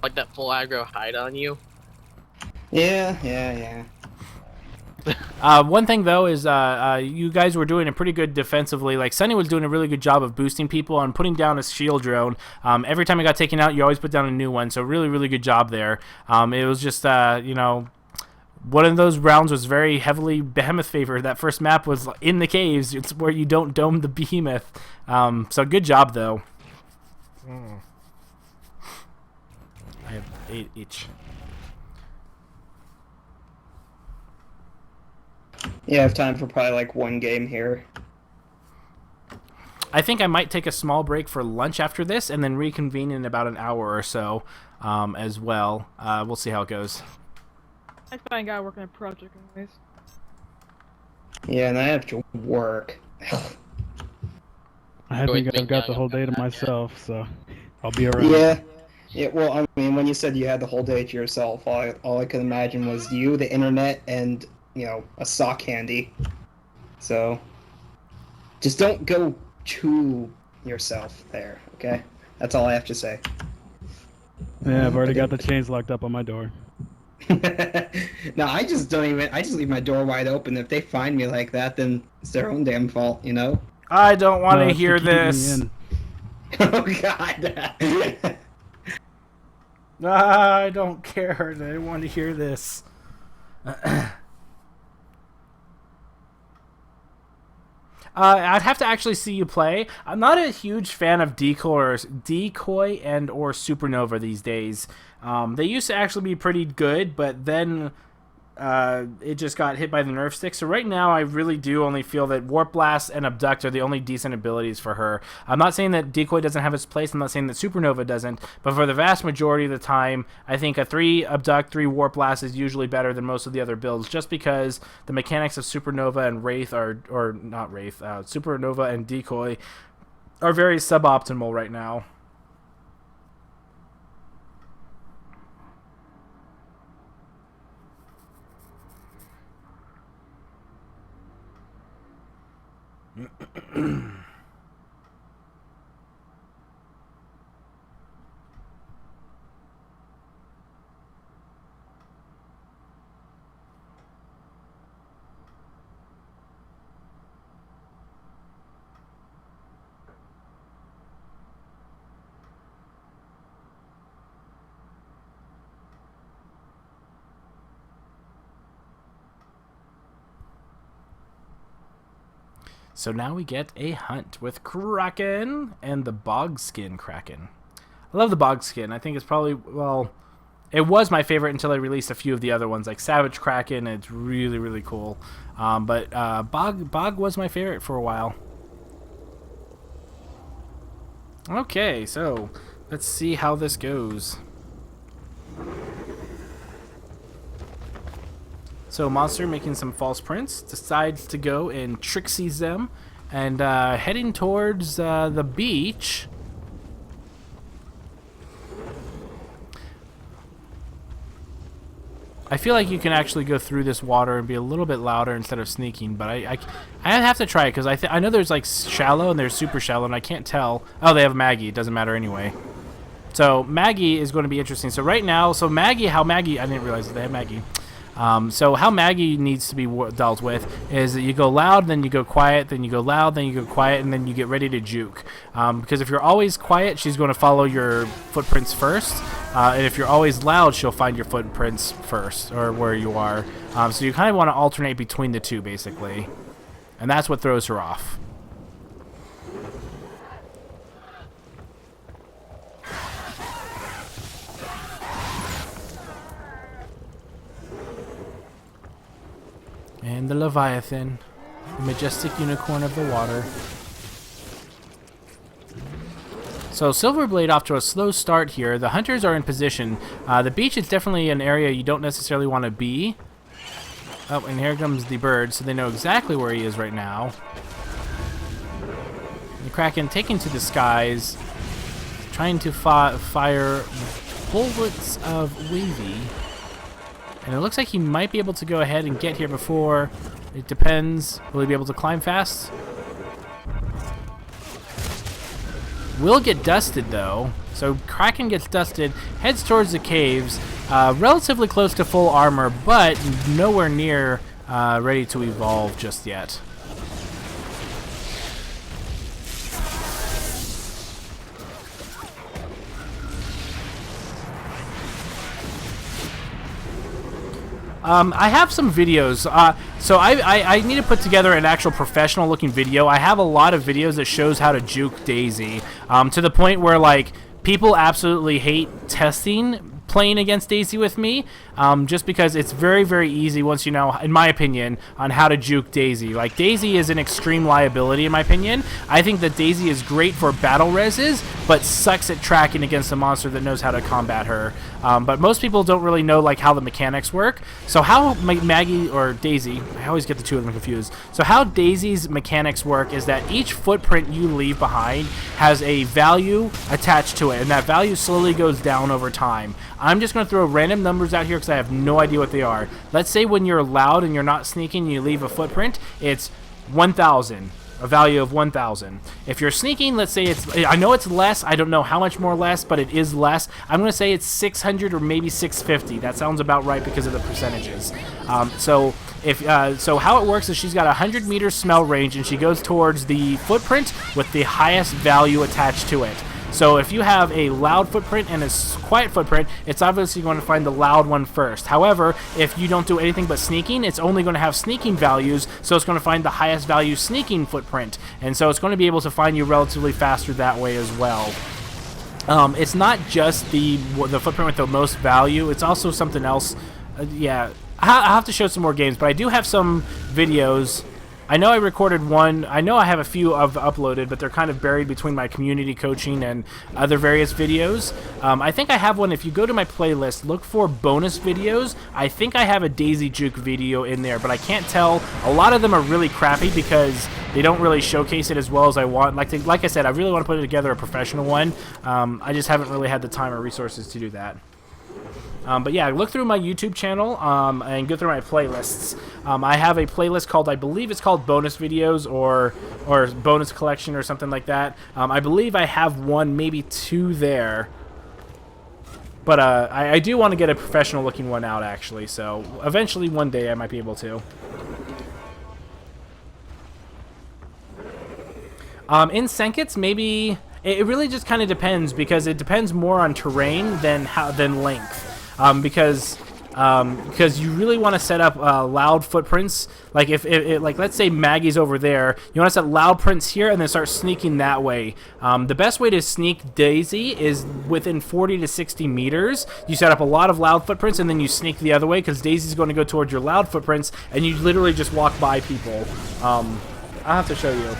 like that full aggro hide on you. Yeah. One thing though is you guys were doing it pretty good defensively. Like Sunny was doing a really good job of boosting people and putting down a shield drone. Every time it got taken out, you always put down a new one. So really good job there. It was just you know, one of those rounds was very heavily Behemoth favored. That first map was in the caves. It's where you don't dome the Behemoth. So good job though. I have 8 each. Yeah, I have time for probably like one game here. I think I might take a small break for lunch after this and then reconvene in about an hour or so as well. We'll see how it goes. I find a guy working a project anyways. Yeah, and I have to work. I think I've got the whole day to myself, so I'll be around. Yeah, well, I mean, when you said you had the whole day to yourself, all I could imagine was you, the internet, and, you know, a sock handy. So, just don't go to yourself there, okay? That's all I have to say. Yeah, I've already got the chains locked up on my door. No, I just leave my door wide open. If they find me like that, then it's their own damn fault, you know? I don't want to hear this. Oh, God. I don't care. I don't want to hear this. I'd have to actually see you play. I'm not a huge fan of decoy and or supernova these days. They used to actually be pretty good, but then it just got hit by the nerf stick. So right now, I really do only feel that Warp Blast and Abduct are the only decent abilities for her. I'm not saying that Decoy doesn't have its place. I'm not saying that Supernova doesn't. But for the vast majority of the time, I think a 3 Abduct, 3 Warp Blast is usually better than most of the other builds, just because the mechanics of Supernova and Wraith or not Wraith, Supernova and Decoy are very suboptimal right now. So now we get a hunt with Kraken and the Bogskin Kraken. I love the Bogskin. I think it's probably, well, it was my favorite until I released a few of the other ones, like Savage Kraken. It's really cool. But Bog was my favorite for a while. Okay, so let's see how this goes. So Monster making some false prints, decides to go and trixies them, and heading towards the beach. I feel like you can actually go through this water and be a little bit louder instead of sneaking, but I have to try it because I know there's like shallow and there's super shallow, and I can't tell. Oh, they have Maggie. It doesn't matter anyway. So Maggie is going to be interesting. So right now, I didn't realize that they have Maggie. So how Maggie needs to be dealt with is that you go loud, then you go quiet, then you go loud, then you go quiet, and then you get ready to juke. Because if you're always quiet, she's going to follow your footprints first. And if you're always loud, she'll find your footprints first, or where you are. So you kind of want to alternate between the two, basically. And that's what throws her off. And the Leviathan, the majestic unicorn of the water. So Silverblade off to a slow start here. The hunters are in position. The beach is definitely an area you don't necessarily want to be. Oh, and here comes the bird, so they know exactly where he is right now. The Kraken taking to the skies, trying to fire bullets of wavy. And it looks like he might be able to go ahead and get here before. It depends. Will he be able to climb fast? will get dusted though. So Kraken gets dusted, heads towards the caves, relatively close to full armor, but nowhere near ready to evolve just yet. I have some videos, so I need to put together an actual professional looking video. I have a lot of videos that shows how to juke Daisy, to the point where like people absolutely hate playing against Daisy with me, just because it's very, very easy once you know, in my opinion, on how to juke Daisy. Like, Daisy is an extreme liability, in my opinion. I think that Daisy is great for battle reses, but sucks at tracking against a monster that knows how to combat her. But most people don't really know, like, how the mechanics work. So how Maggie, or Daisy, I always get the two of them confused. So how Daisy's mechanics work is that each footprint you leave behind has a value attached to it, and that value slowly goes down over time. I'm just going to throw random numbers out here because I have no idea what they are. Let's say when you're loud and you're not sneaking, you leave a footprint, it's 1,000, a value of 1,000. If you're sneaking, let's say I know it's less, I don't know how much more less, but it is less. I'm going to say it's 600 or maybe 650. That sounds about right because of the percentages. So how it works is she's got a 100 meter smell range, and she goes towards the footprint with the highest value attached to it. So if you have a loud footprint and a quiet footprint, it's obviously going to find the loud one first. However, if you don't do anything but sneaking, it's only going to have sneaking values, so it's going to find the highest value sneaking footprint. And so it's going to be able to find you relatively faster that way as well. It's not just the footprint with the most value, it's also something else. Yeah, I'll have to show some more games, but I do have some videos. I know I recorded one. I know I have a few uploaded, but they're kind of buried between my community coaching and other various videos. I think I have one. If you go to my playlist, look for bonus videos. I think I have a Daisy Juke video in there, but I can't tell. A lot of them are really crappy because they don't really showcase it as well as I want. Like I said, I really want to put together a professional one. I just haven't really had the time or resources to do that. But yeah, look through my YouTube channel and go through my playlists. I have a playlist called, I believe it's called Bonus Videos or Bonus Collection or something like that. I believe I have one, maybe two there. But I do want to get a professional looking one out actually, so eventually one day I might be able to. In Senkits, maybe it really just kind of depends, because it depends more on terrain than length. Because you really want to set up loud footprints. Like like let's say Maggie's over there, you want to set loud prints here and then start sneaking that way. The best way to sneak Daisy is within 40 to 60 meters. You set up a lot of loud footprints and then you sneak the other way, because Daisy's going to go towards your loud footprints and you literally just walk by people. I'll have to show you.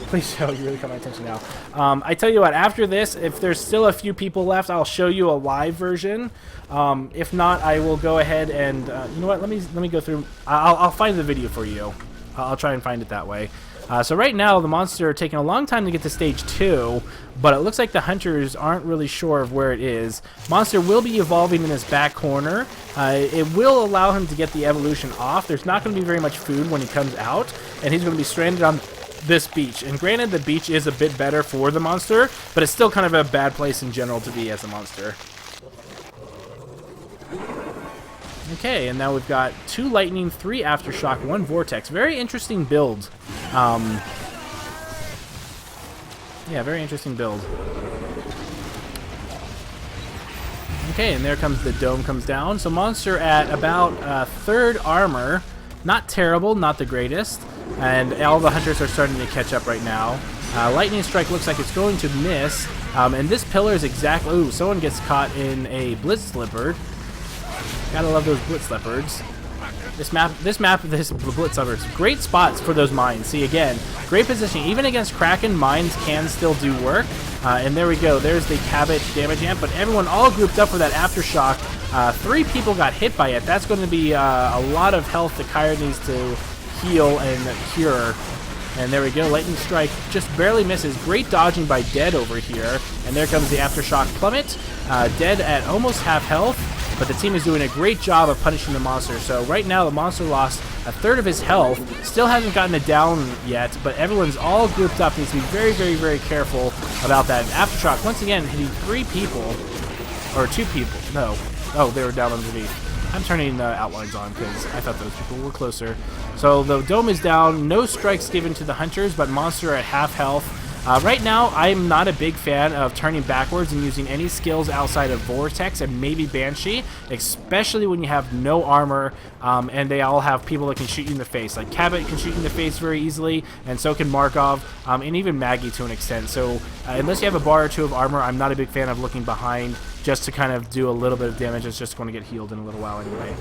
Please show, you really caught my attention now. I tell you what, after this, if there's still a few people left, I'll show you a live version. If not, I will go ahead and you know what? Let me go through. I'll find the video for you. I'll try and find it that way. So right now, the monster are taking a long time to get to stage 2, but it looks like the hunters aren't really sure of where it is. Monster will be evolving in his back corner. It will allow him to get the evolution off. There's not going to be very much food when he comes out, and he's going to be stranded on this beach. And granted, the beach is a bit better for the monster, but it's still kind of a bad place in general to be as a monster. Okay, and now we've got 2 lightning, 3 aftershock, 1 vortex. Very interesting build. Yeah, very interesting build. Okay, and there comes the dome comes down. So monster at about 3rd armor. Not terrible, not the greatest. And all the hunters are starting to catch up right now. Lightning strike looks like it's going to miss. And this pillar is exactly... Ooh, someone gets caught in a blitz leopard. Gotta love those blitz leopards. This blitz leopards, great spots for those mines. See, again, great positioning. Even against Kraken, mines can still do work. And there we go. There's the cabbage damage amp. But everyone all grouped up for that aftershock. 3 people got hit by it. That's going to be a lot of health that Kyra needs to heal and cure. And there we go. Lightning Strike just barely misses. Great dodging by Dead over here. And there comes the Aftershock Plummet. Dead at almost half health. But the team is doing a great job of punishing the monster. So right now the monster lost a third of his health. Still hasn't gotten it down yet, but everyone's all grouped up. Needs to be very, very, very careful about that. Aftershock, once again, hitting 3 people. Or 2 people. No. Oh, they were down underneath. I'm turning the outlines on because I thought those people were closer. So the dome is down. No strikes given to the hunters, but monster at half health. Right now, I'm not a big fan of turning backwards and using any skills outside of Vortex and maybe Banshee, especially when you have no armor and they all have people that can shoot you in the face. Like Cabot can shoot you in the face very easily, and so can Markov, and even Maggie to an extent. So unless you have a bar or 2 of armor, I'm not a big fan of looking behind just to kind of do a little bit of damage. It's just going to get healed in a little while anyway.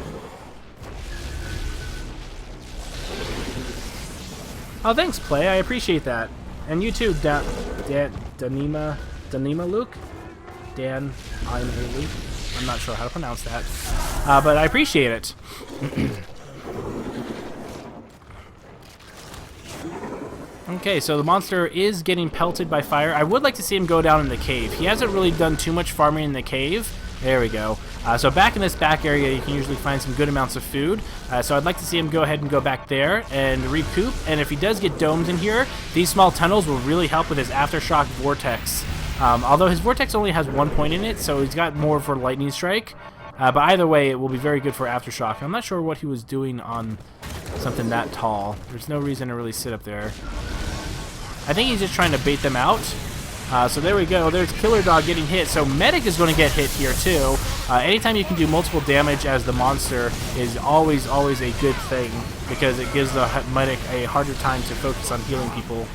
Oh, thanks, Play. I appreciate that. And you too, Danima Luke? Dan, I'm a Luke. I'm not sure how to pronounce that. But I appreciate it. Okay, so the monster is getting pelted by fire. I would like to see him go down in the cave. He hasn't really done too much farming in the cave. There we go. So back in this back area, you can usually find some good amounts of food. So I'd like to see him go ahead and go back there and recoup. And if he does get domes in here, these small tunnels will really help with his Aftershock Vortex. Although his Vortex only has 1 point in it, so he's got more for Lightning Strike. But either way, it will be very good for Aftershock. I'm not sure what he was doing on something that tall. There's no reason to really sit up there. I think he's just trying to bait them out. So there we go. There's Killer Dog getting hit. So Medic is going to get hit here too. Anytime you can do multiple damage as the monster is always a good thing because it gives the Medic a harder time to focus on healing people.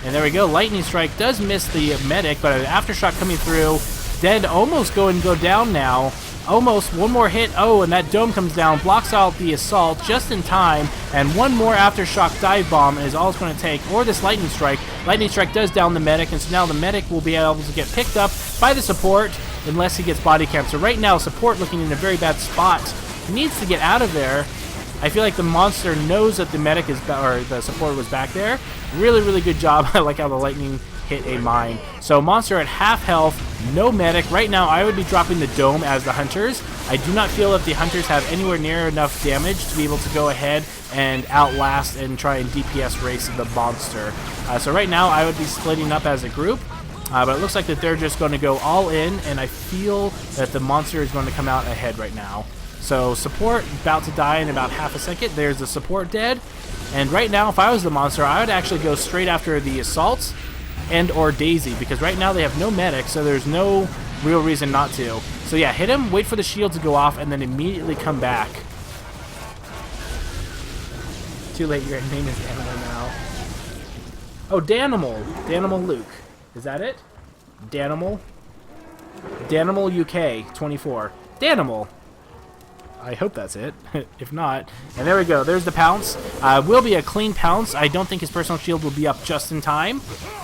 And there we go. Lightning Strike does miss the Medic, but an Aftershock coming through. Dead almost go down now. Almost one more hit. Oh, and that dome comes down, blocks out the assault just in time, and one more Aftershock dive bomb is all it's going to take, or this Lightning Strike. Lightning Strike does down the Medic, and so now the Medic will be able to get picked up by the support unless he gets body cam. So right now, support looking in a very bad spot. He needs to get out of there. I feel like the monster knows that the Medic is, or the support was back there. Really, really good job. I like how the lightning hit a mine. So monster at half health, no Medic. Right now I would be dropping the dome as the hunters. I do not feel that the hunters have anywhere near enough damage to be able to go ahead and outlast and try and DPS race the monster. So right now I would be splitting up as a group. But it looks like that they're just going to go all in, and I feel that the monster is going to come out ahead right now. So support about to die in about half a second. There's the support dead. And right now, if I was the monster, I would actually go straight after the assault and or Daisy, because right now they have no medic, so there's no real reason not to. So yeah, hit him, wait for the shield to go off, and then immediately come back. Too late, your name is Animal now. Oh, Danimal. Danimal Luke. Is that it? Danimal? Danimal UK 24. Danimal. I hope that's it. If not, and there we go. There's the pounce. Will be a clean pounce. I don't think his personal shield will be up just in time,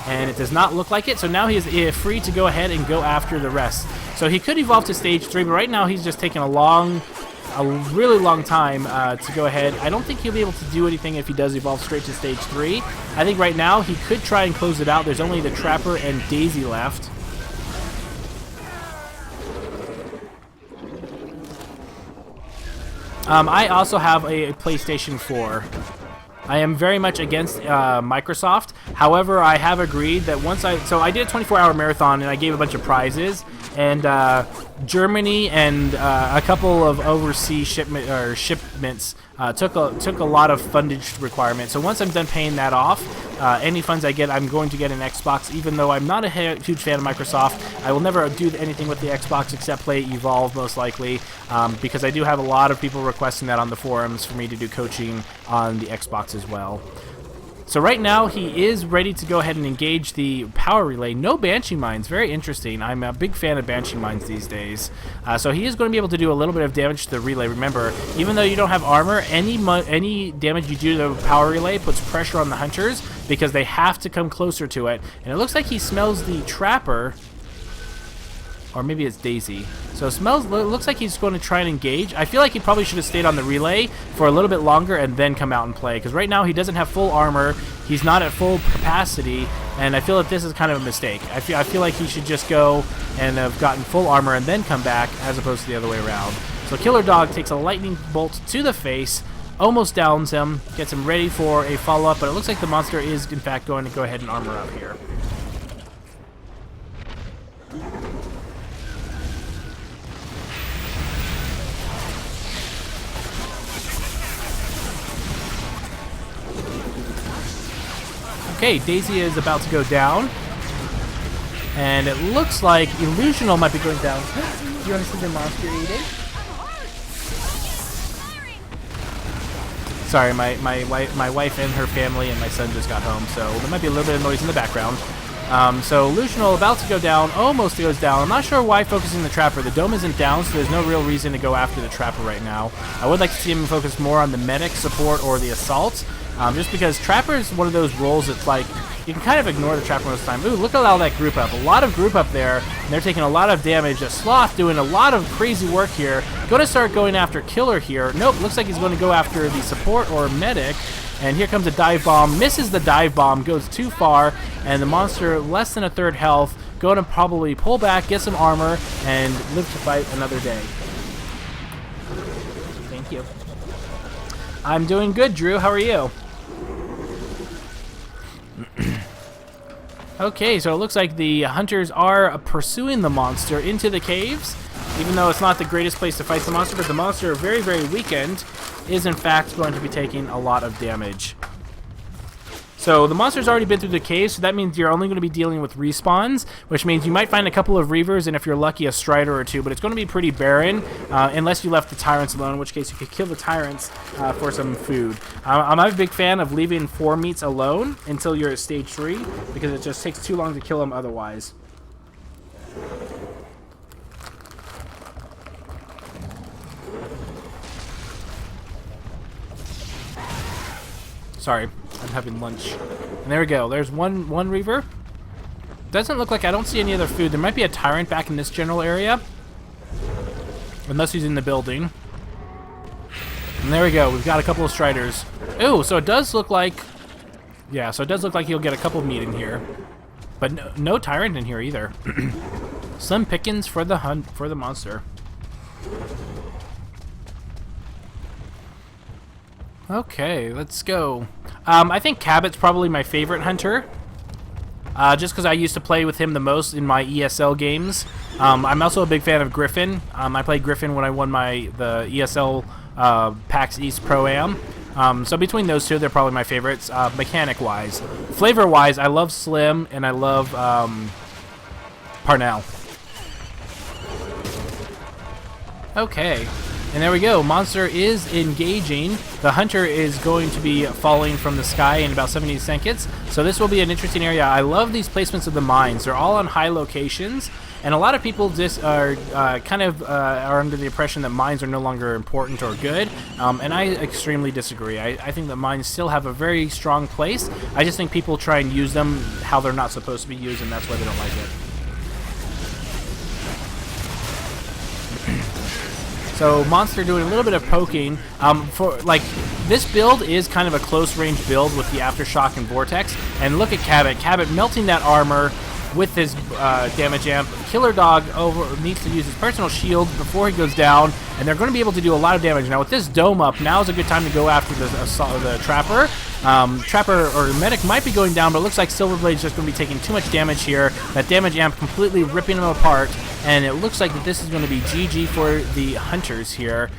and it does not look like it. So now he is free to go ahead and go after the rest. So he could evolve to stage 3, but right now he's just taking a really long time to go ahead. I don't think he'll be able to do anything if he does evolve straight to stage 3. I think right now he could try and close it out. There's only the Trapper and Daisy left. I also have a PlayStation 4. I am very much against Microsoft. However, I have agreed that once I did a 24-hour marathon and I gave a bunch of prizes, and Germany and a couple of overseas shipments took a lot of fundage requirements. So once I'm done paying that off, any funds I get, I'm going to get an Xbox. Even though I'm not a huge fan of Microsoft, I will never do anything with the Xbox except play Evolve, most likely, because I do have a lot of people requesting that on the forums for me to do coaching on the Xbox as well. So right now he is ready to go ahead and engage the power relay. No Banshee Mines, very interesting. I'm a big fan of Banshee Mines these days. So he is going to be able to do a little bit of damage to the relay. Remember, even though you don't have armor, any damage you do to the power relay puts pressure on the hunters because they have to come closer to it. And it looks like he smells the Trapper, or maybe it's Daisy. So it looks like he's going to try and engage. I feel like he probably should have stayed on the relay for a little bit longer and then come out and play, because right now he doesn't have full armor. he's not at full capacity, and I feel that this is kind of a mistake. I feel like he should just go and have gotten full armor and then come back, as opposed to the other way around. So Killer Dog takes a lightning bolt to the face, almost downs him, gets him ready for a follow-up, but it looks like the monster is, in fact, going to go ahead and armor up here. Okay, Daisy is about to go down. And it looks like Illusional might be going down. Do you want to see the monster eating? Sorry, my wife and her family and my son just got home, so there might be a little bit of noise in the background. So Illusional about to go down, almost goes down. I'm not sure why focusing the Trapper. The dome isn't down, so there's no real reason to go after the Trapper right now. I would like to see him focus more on the medic support or the assault. Just because Trapper is one of those roles that's like, you can kind of ignore the Trapper most of the time. Ooh, look at all that group up. A lot of group up there, and they're taking a lot of damage. A Sloth doing a lot of crazy work here. Going to start going after Killer here. Nope, looks like he's going to go after the support or medic. And here comes a dive bomb. Misses the dive bomb, goes too far, and the monster less than a third health. Going to probably pull back, get some armor, and live to fight another day. Thank you. I'm doing good, Drew. How are you? Okay, so it looks like the hunters are pursuing the monster into the caves, even though it's not the greatest place to fight the monster, but the monster, very, very weakened, is in fact going to be taking a lot of damage. So the monster's already been through the cave, so that means you're only going to be dealing with respawns, which means you might find a couple of Reavers, and if you're lucky, a Strider or two, but it's going to be pretty barren, unless you left the Tyrants alone, in which case you could kill the Tyrants for some food. I'm a big fan of leaving 4 meats alone until you're at stage 3, because it just takes too long to kill them otherwise. Sorry, I'm having lunch. And there we go. There's one Reaver. Doesn't look like I don't see any other food. There might be a Tyrant back in this general area. Unless he's in the building. And there we go. We've got a couple of Striders. Ooh, so it does look like... Yeah, so it does look like he'll get a couple of meat in here. But no Tyrant in here either. Slim pickings for the hunt, for the monster. Okay, let's go. I think Cabot's probably my favorite hunter. Just because I used to play with him the most in my ESL games. I'm also a big fan of Griffin. I played Griffin when I won the ESL PAX East Pro-Am. So between those two, they're probably my favorites, mechanic-wise. Flavor-wise, I love Slim and I love Parnell. Okay. And there we go. Monster is engaging. The hunter is going to be falling from the sky in about 70 seconds. So this will be an interesting area. I love these placements of the mines. They're all on high locations. And a lot of people just are are under the impression that mines are no longer important or good. And I extremely disagree. I think that mines still have a very strong place. I just think people try and use them how they're not supposed to be used, and that's why they don't like it. So Monster doing a little bit of poking. This build is kind of a close range build with the Aftershock and Vortex. And look at Cabot. Cabot melting that armor with his damage amp. Killer Dog needs to use his personal shield before he goes down, and they're going to be able to do a lot of damage. Now with this dome up, now is a good time to go after the Trapper. Trapper or Medic might be going down, but it looks like Silverblade's just going to be taking too much damage here. That damage amp completely ripping him apart, and it looks like that this is going to be GG for the Hunters here.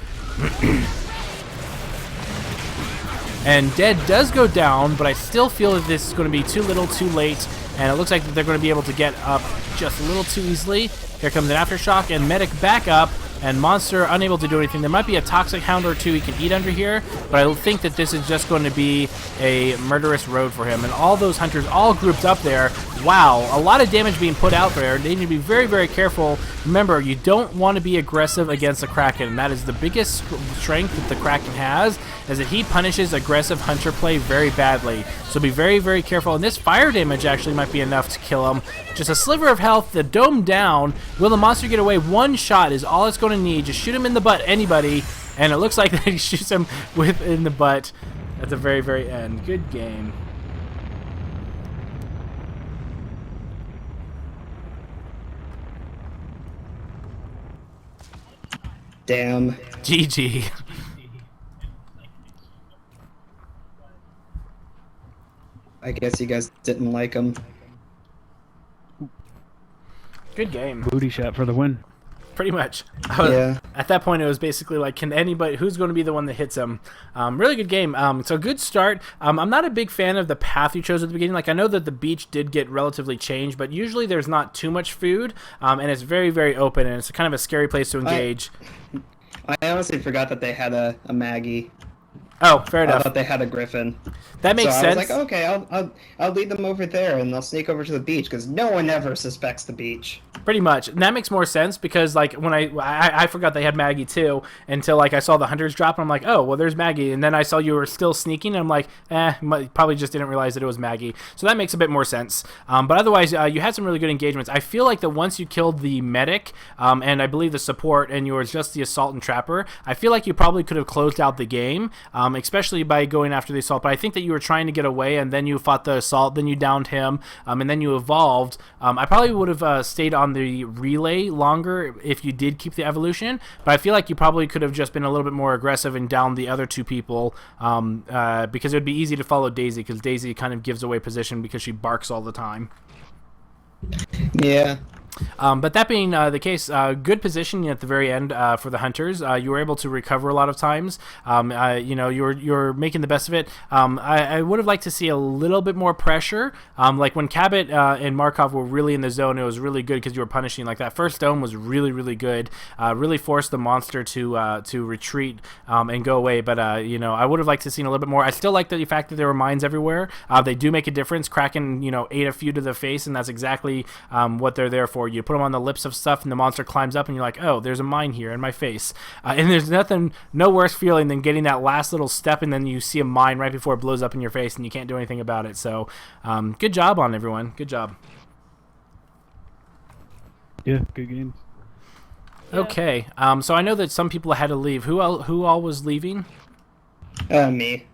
And Dead does go down, but I still feel that this is going to be too little, too late, and it looks like that they're going to be able to get up just a little too easily. Here comes an Aftershock, and Medic back up, and Monster unable to do anything. There might be a Toxic Hound or two he can eat under here, but I think that this is just going to be a murderous road for him. And all those Hunters all grouped up there. Wow, a lot of damage being put out there. They need to be very, very careful. Remember, you don't want to be aggressive against the Kraken, and that is the biggest strength that the Kraken has, is that he punishes aggressive Hunter play very badly. So be very, very careful. And this fire damage actually might be enough to kill him. Just a sliver of health, the dome down. Will the monster get away? One shot is all it's going to need. Just shoot him in the butt, anybody. And it looks like that he shoots him in the butt at the very, very end. Good game. Damn. GG. I guess you guys didn't like him. Good game. Booty shot for the win. Pretty much. Yeah. At that point, it was basically like, can anybody, who's going to be the one that hits him? Really good game. So good start. I'm not a big fan of the path you chose at the beginning. Like, I know that the beach did get relatively changed, but usually there's not too much food, and it's very, very open, and it's kind of a scary place to engage. I honestly forgot that they had a Maggie. Oh, fair I enough. thought they had a Griffin. That makes so sense. I was like, okay, I'll lead them over there, and they'll sneak over to the beach because no one ever suspects the beach. Pretty much. And that makes more sense because, like, when I forgot they had Maggie too until, like, I saw the hunters drop, and I'm like, oh, well, there's Maggie. And then I saw you were still sneaking, and I'm like, probably just didn't realize that it was Maggie. So that makes a bit more sense. But otherwise, you had some really good engagements. I feel like that once you killed the medic, and I believe the support, and you were just the assault and trapper, I feel like you probably could have closed out the game, especially by going after the assault. But I think that you were trying to get away, and then you fought the assault, then you downed him, and then you evolved. I probably would have stayed on the relay longer if you did keep the evolution, but I feel like you probably could have just been a little bit more aggressive and downed the other two people, because it would be easy to follow Daisy, because Daisy kind of gives away position because she barks all the time. Yeah. But that being the case, good positioning at the very end for the hunters. You were able to recover a lot of times. You know, you're making the best of it. I would have liked to see a little bit more pressure. Like when Cabot and Markov were really in the zone, it was really good because you were punishing. Like that first dome was really, really good. Really forced the monster to retreat and go away. But you know, I would have liked to see a little bit more. I still like the fact that there were mines everywhere. They do make a difference. Kraken, you know, ate a few to the face, and that's exactly what they're there for. You put them on the lips of stuff, and the monster climbs up, and you're like, oh, there's a mine here in my face. And there's no worse feeling than getting that last little step, and then you see a mine right before it blows up in your face, and you can't do anything about it. So, good job on everyone. Good job. Yeah, good games. Okay. So I know that some people had to leave. Who all was leaving? Me.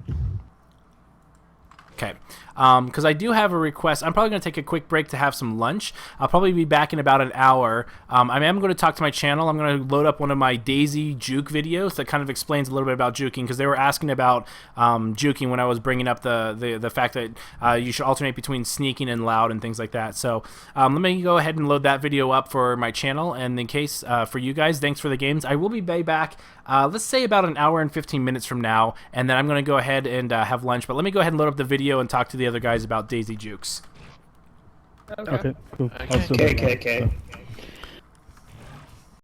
Okay. Because I do have a request. I'm probably going to take a quick break to have some lunch. I'll probably be back in about an hour. I am going to talk to my channel. I'm going to load up one of my Daisy juke videos that kind of explains a little bit about juking, because they were asking about juking when I was bringing up the fact that you should alternate between sneaking and loud and things like that. So let me go ahead and load that video up for my channel, and in case for you guys, thanks for the games. I will be back, let's say about an hour and 15 minutes from now, and then I'm going to go ahead and have lunch. But let me go ahead and load up the video and talk to the other guys about Daisy Jukes. Okay. Okay, cool. Okay. I'll still be around, Okay. so.